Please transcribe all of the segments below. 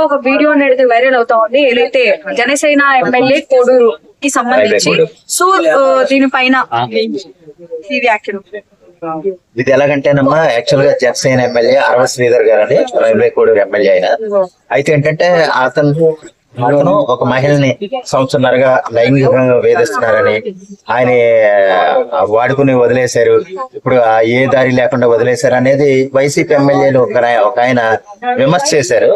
ఒక వీడియో అనేది వైరల్ అవుతా ఉంది, ఏదైతే జనసేన ఎమ్మెల్యే కోడూరుకి సంబంధించి. సో దీనిపైన ఈ వ్యాఖ్యలు ఇది ఎలాగంటేనమ్మా, యాక్చువల్ గా జనసేన ఎమ్మెల్యే అరవ శ్రీధర్ గారు అని రైల్వే కోడూరు ఎమ్మెల్యే అయిన. అయితే ఏంటంటే అతను ఒక మహిళని సంవత్సరంన్నరగా లైంగికంగా వేధిస్తున్నారని ఆయన వాడుకుని వదిలేశారు. ఇప్పుడు ఏ దారి లేకుండా వదిలేశారు అనేది వైసీపీ ఎమ్మెల్యేలు ఒక ఆయన విమర్శ చేశారు.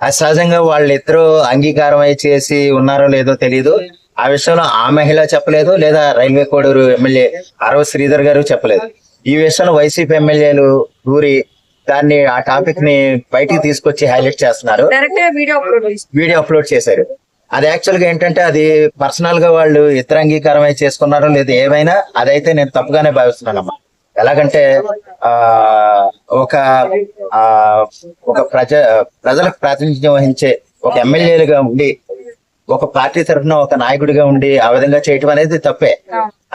అది సహజంగా వాళ్ళిద్దరూ అంగీకారం అయి చేసి ఉన్నారో లేదో తెలియదు. ఆ విషయంలో ఆ మహిళ చెప్పలేదు, లేదా రైల్వే కోడూరు ఎమ్మెల్యే అరవ శ్రీధర్ గారు చెప్పలేదు. ఈ విషయంలో వైసీపీ ఎమ్మెల్యేలు ఊరి దాన్ని ఆ టాపిక్ ని బయటికి తీసుకొచ్చి హైలైట్ చేస్తున్నారు, వీడియో అప్లోడ్ చేశారు. అది యాక్చువల్ గా ఏంటంటే అది పర్సనల్ గా వాళ్ళు ఇతర అంగీకారం అయితే చేసుకున్నారో లేదు, ఏమైనా అదైతే నేను తప్పుగానే భావిస్తున్నానమ్మా. ఎలాగంటే ఒక ప్రజలకు ప్రాతినిధ్యం వహించే ఒక ఎమ్మెల్యేలుగా ఉండి, ఒక పార్టీ తరఫున ఒక నాయకుడిగా ఉండి ఆ విధంగా చేయటం అనేది తప్పే.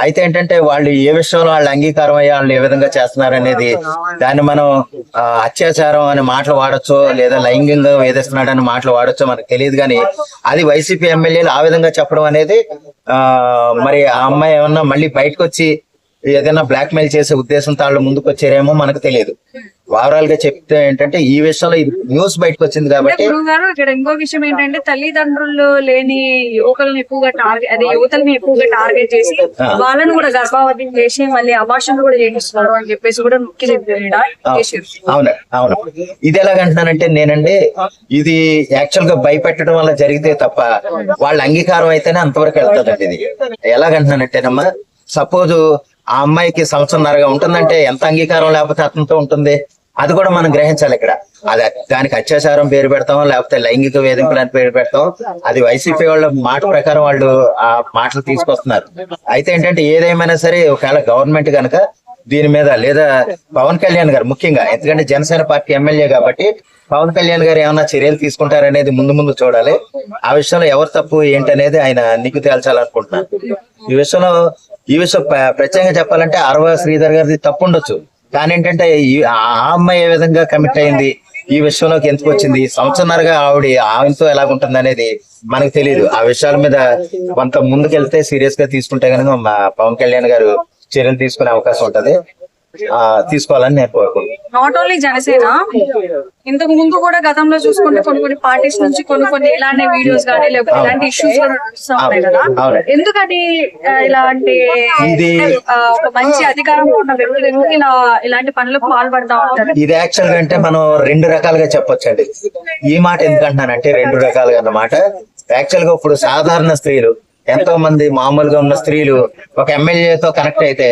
అయితే ఏంటంటే వాళ్ళు ఏ విషయంలో వాళ్ళు అంగీకారం అయ్యి వాళ్ళు ఏ విధంగా చేస్తున్నారు అనేది, దాన్ని మనం అత్యాచారం అనే మాటలు వాడచ్చో, లేదా లైంగికంగా వేధిస్తున్నాడు అనే మాటలు వాడచ్చో మనకు తెలియదు. కానీ అది వైసీపీ ఎమ్మెల్యేలు ఆ విధంగా చెప్పడం అనేది మరి ఆ అమ్మాయి ఏమన్నా మళ్ళీ బయటకు వచ్చి ఏదైనా బ్లాక్ మెయిల్ చేసే ఉద్దేశంతో వాళ్ళు ముందుకు వచ్చారేమో మనకు తెలియదు. ఓవరాల్ గా చెప్తే ఏంటంటే ఈ విషయంలో న్యూస్ బయటకు వచ్చింది కాబట్టి. ఇక్కడ ఇంకో విషయం ఏంటంటే తల్లిదండ్రులు లేని యువకులను ఎక్కువగా యువతలను ఎక్కువగా టార్గెట్ చేసి వాళ్ళను కూడా గర్భవతి చేసి మళ్ళీ అబార్షన్ కూడా చేయిస్తున్నారు అని చెప్పేసి కూడా ముఖ్య అవును అవును. ఇది ఎలాగంటున్నానంటే నేనండి, ఇది యాక్చువల్ గా భయపెట్టడం వల్ల జరిగితే తప్ప వాళ్ళ అంగీకారం అయితేనే అంతవరకు వెళ్తుందండి. ఇది ఎలాగంటున్నానంటేనమ్మా, సపోజ్ ఆ అమ్మాయికి సంవత్సరంన్నరగా ఉంటుందంటే ఎంత అంగీకారం లేకపోతే అతనితో ఉంటుంది, అది కూడా మనం గ్రహించాలి. ఇక్కడ దానికి అత్యాచారం పేరు పెడతాం, లేకపోతే లైంగిక వేధింపులని పేరు పెడతాం. అది వైసీపీ వాళ్ళ మాట ప్రకారం వాళ్ళు ఆ మాటలు తీసుకొస్తున్నారు. అయితే ఏంటంటే ఏదేమైనా సరే ఒకవేళ గవర్నమెంట్ కనుక దీని మీద, లేదా పవన్ కళ్యాణ్ గారు ముఖ్యంగా, ఎందుకంటే జనసేన పార్టీ ఎమ్మెల్యే కాబట్టి పవన్ కళ్యాణ్ గారు ఏమన్నా చర్యలు తీసుకుంటారనేది ముందు చూడాలి. ఆ విషయంలో ఎవరు తప్పు ఏంటనేది ఆయన నీకు తేల్చాలనుకుంటున్నాను. ఈ విషయం ప్రత్యేకంగా చెప్పాలంటే అరవ శ్రీధర్ గారిది తప్పు ఉండొచ్చు, కానీ ఏంటంటే ఆ అమ్మాయి ఏ విధంగా కమిట్ అయింది, ఈ విషయంలోకి ఎందుకు వచ్చింది, సంవత్సరంన్నరగా ఆమెతో ఎలాగుంటుంది అనేది మనకు తెలియదు. ఆ విషయాల మీద కొంత ముందుకెళ్తే సీరియస్ గా తీసుకుంటే కనుక మా పవన్ కళ్యాణ్ గారు చర్యలు తీసుకునే అవకాశం ఉంటది, తీసుకోవాలని నేను కోరుకుంటున్నాను. నాట్ ఓన్లీ జనసేన, ఇంతకు ముందు కూడా గతంలో చూసుకుంటే కొన్ని పార్టీస్ నుంచి కొన్ని ఇలాంటి వీడియోస్ కానీ లేకపోతే ఇలాంటి ఇష్యూస్ కూడా నడుస్తూ ఉంటాయి కదా. ఎందుకని ఇలాంటి ఒక మంచి అధికారంలో ఉన్న వ్యక్తులు ఎందుకు ఇలాంటి పనులకు పాల్పడతా ఉంటారు? ఇది యాక్చువల్ గా అంటే మనం రెండు రకాలుగా చెప్పొచ్చండి. ఈ మాట ఎందుకంటున్నానంటే రెండు రకాలుగా అన్నమాట. యాక్చువల్ గా ఇప్పుడు సాధారణ స్త్రీలు, ఎంతో మంది మామూలుగా ఉన్న స్త్రీలు ఒక ఎమ్మెల్యేతో కనెక్ట్ అయితే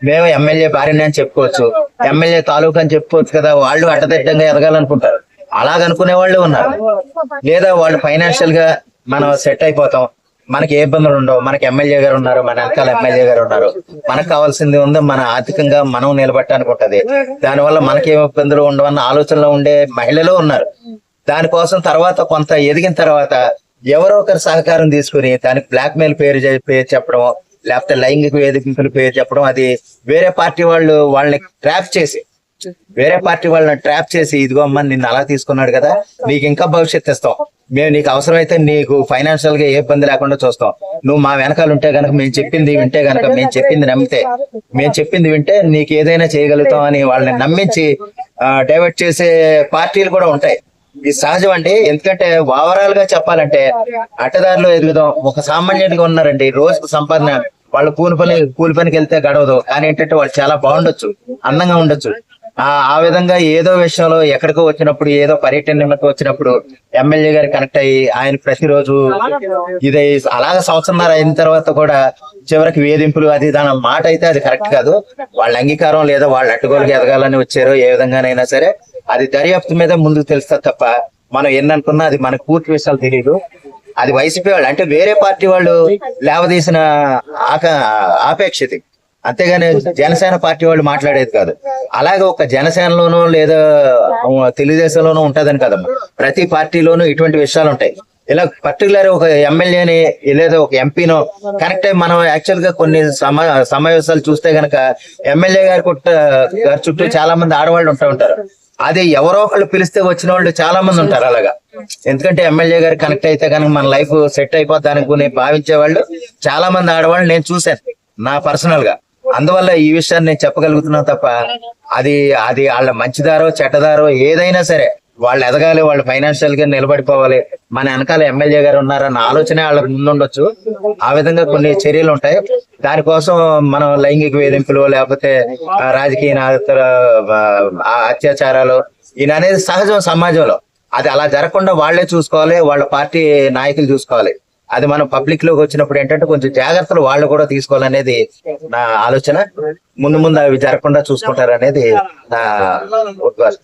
మేము ఎమ్మెల్యే భార్యని అని చెప్పుకోవచ్చు, ఎమ్మెల్యే తాలూకా అని చెప్పుకోవచ్చు కదా. వాళ్ళు అడ్డదిడ్డంగా ఎదగాలనుకుంటారు, అలాగనుకునే వాళ్ళు ఉన్నారు. లేదా వాళ్ళు ఫైనాన్షియల్ గా మనం సెట్ అయిపోతాం, మనకి ఏ ఇబ్బందులు ఉండవు, మనకి ఎమ్మెల్యే గారు ఉన్నారు, మన వెనకాల ఎమ్మెల్యే గారు ఉన్నారు, మనకు కావాల్సింది ఉందో మన ఆర్థికంగా మనం నిలబట్టడానికి ఉంటది, దానివల్ల మనకి ఏమి ఇబ్బందులు ఉండవన్న ఆలోచనలో ఉండే మహిళలు ఉన్నారు. దానికోసం తర్వాత కొంత ఎదిగిన తర్వాత ఎవరో ఒకరి సహకారం తీసుకుని దానికి బ్లాక్ మెయిల్ పేరు చెప్పడం, లేకపోతే లైంగిక వేదికల పేరు చెప్పడం, అది వేరే పార్టీ వాళ్ళని ట్రాప్ చేసి ఇదిగో అమ్మ నిన్ను అలా తీసుకున్నాడు కదా, నీకు ఇంకా భవిష్యత్తు ఇస్తాం, మేము నీకు అవసరమైతే నీకు ఫైనాన్షియల్ గా ఏ ఇబ్బంది లేకుండా చూస్తాం, నువ్వు మా వెనకాల ఉంటే గనక, మేము చెప్పింది వింటే గనక, మేము చెప్పింది వింటే నీకు ఏదైనా చేయగలుగుతాం అని వాళ్ళని నమ్మించి డైవర్ట్ చేసే పార్టీలు కూడా ఉంటాయి. ఇది సహజం అండి. ఎందుకంటే ఓవరాల్ గా చెప్పాలంటే అట్టదారిలో ఎదుగుదాం. ఒక సామాన్యుడిగా ఉన్నారండి, రోజుకు సంపాదన వాళ్ళు కూలి పనికి వెళ్తే గడవదు, కానీ ఏంటంటే వాళ్ళు చాలా బాగుండొచ్చు, అందంగా ఉండొచ్చు. ఆ విధంగా ఏదో విషయంలో ఎక్కడికో వచ్చినప్పుడు, ఏదో పర్యటనకు వచ్చినప్పుడు ఎమ్మెల్యే గారు కనెక్ట్ అయ్యి ఆయన ప్రతిరోజు ఇది అలాగే సంవత్సరంన్నర అయిన తర్వాత కూడా చివరికి వేధింపులు అది దాని మాట అయితే అది కరెక్ట్ కాదు. వాళ్ళ అంగీకారం లేదా వాళ్ళు అడ్డుగోలుగా ఎదగాలని వచ్చారో ఏ విధంగానైనా సరే అది దర్యాప్తు మీద ముందుకు తెలుస్తుంది తప్ప మనం ఎన్ననుకున్నా అది మనకు పూర్తి విషయాలు తెలియదు. అది వైసీపీ వాళ్ళు అంటే వేరే పార్టీ వాళ్ళు లేవదీసిన ఆపేక్షిత, అంతేగాని జనసేన పార్టీ వాళ్ళు మాట్లాడేది కాదు. అలాగే ఒక జనసేనలోనూ లేదా తెలుగుదేశంలోనూ ఉంటదని కదమ్మా, ప్రతి పార్టీలోనూ ఇటువంటి విషయాలు ఉంటాయి. ఇలా పర్టికులర్ ఒక ఎమ్మెల్యేని లేదా ఒక ఎంపీనో కనెక్ట్ అయ్యి మనం యాక్చువల్ గా కొన్ని సమావేశాలు చూస్తే గనక ఎమ్మెల్యే గారి చుట్టూ చాలా మంది ఆడవాళ్ళు ఉంటారు. అది ఎవరో ఒకళ్ళు పిలిస్తే వచ్చిన వాళ్ళు చాలా మంది ఉంటారు. అలాగా ఎందుకంటే ఎమ్మెల్యే గారు కనెక్ట్ అయితే కనుక మన లైఫ్ సెట్ అయిపోద్ది అనుకుని భావించే వాళ్ళు చాలా మంది ఆడవాళ్ళు నేను చూశాను నా పర్సనల్ గా. అందువల్ల ఈ విషయాన్ని నేను చెప్పగలుగుతున్నాను తప్ప అది అది వాళ్ళ మంచిదారో చెడ్డదారో ఏదైనా సరే వాళ్ళు ఎదగాలి, వాళ్ళు ఫైనాన్షియల్ గా నిలబడిపోవాలి, మన వెనకాల ఎమ్మెల్యే గారు ఉన్నారన్న ఆలోచనే వాళ్ళకి ముందుండొచ్చు. ఆ విధంగా కొన్ని చర్యలు ఉంటాయి. దానికోసం మనం లైంగిక వేధింపులు లేకపోతే రాజకీయ అత్యాచారాలు ఈయన అనేది సహజం సమాజంలో. అది అలా జరగకుండా వాళ్లే చూసుకోవాలి, వాళ్ళ పార్టీ నాయకులు చూసుకోవాలి. అది మనం పబ్లిక్ లోకి వచ్చినప్పుడు ఏంటంటే కొంచెం జాగ్రత్తలు వాళ్ళు కూడా తీసుకోవాలనేది నా ఆలోచన. ముందు ముందు అవి జరగకుండా చూసుకుంటారనేది నా ఉద్దేశం.